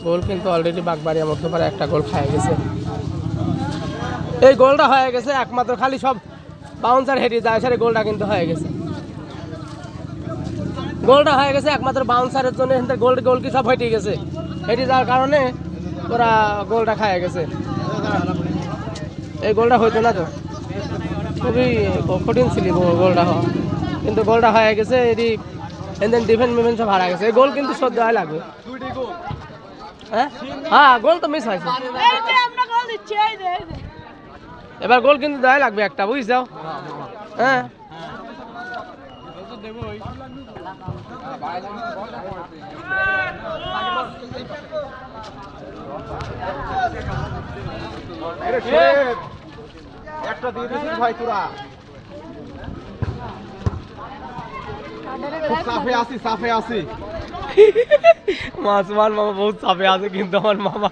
গোল কিন্তু অলরেডি বাগবাড়িয়া মধ্যপাড়া একটা গোল খায় গেছে। এই গোলটা হয়ে গেছে একমাত্র খালি সব বাউন্সার হেডি যায় সারে গোলটা কিন্তু হয়ে গেছে। গোলটা হয়ে গেছে একমাত্র বাউন্সারের জন্য গোল কি সব হেঁটে গেছে, হেঁটে যাওয়ার কারণে ওরা গোলটা খায় গেছে। এই গোলটা হইতো না তো, খুবই কঠিন ছিল গোলটা হওয়া, কিন্তু গোলটা হয়ে গেছে। এটি ডিফেন্স মিফেন্স সব হারা গেছে। এই গোল কিন্তু সহ্য হয় লাগবে। হ্যাঁ গোল তো মিস হয়েছে, এবার গোল কিন্তু দেওয়াই লাগবে একটা, বুঝছাও? হ্যাঁ একটা দিয়ে দিছিস ভাই তোরা। খুব সাফে আসি, সাফে আসি। মাসুমান মামা বহুত চাপে আছে, কিন্তু আমার মামা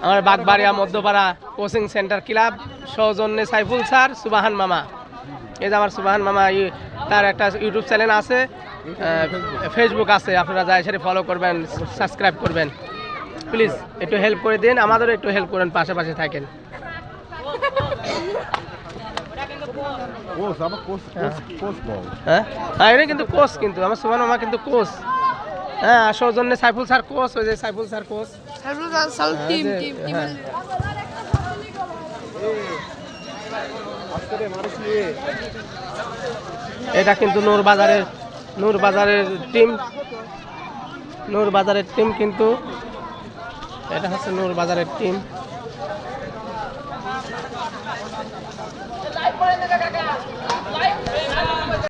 আমার Bagbaria Madhyapara coaching centre club সৌজন্যে সাইফুল স্যার, সুবাহান মামা। এই যে আমার সুবাহান মামা, তার একটা ইউটিউব চ্যানেল আছে, ফেসবুক আছে, আপনারা যাই সেটা ফলো করবেন, সাবস্ক্রাইব করবেন। প্লিজ একটু হেল্প করে দিন, আমাদেরও একটু হেল্প করেন, পাশাপাশি থাকেন। হ্যাঁ এটা কিন্তু কোচ, কিন্তু আমার সুবাহান মামা কিন্তু কোচ। হ্যাঁ সৌজন্যে সাইফুল স্যার কোচ, ওই যে সাইফুল স্যার কোচ। এটা কিন্তু নূরবাজারের টিম কিন্তু এটা হচ্ছে নূরবাজারের টিম।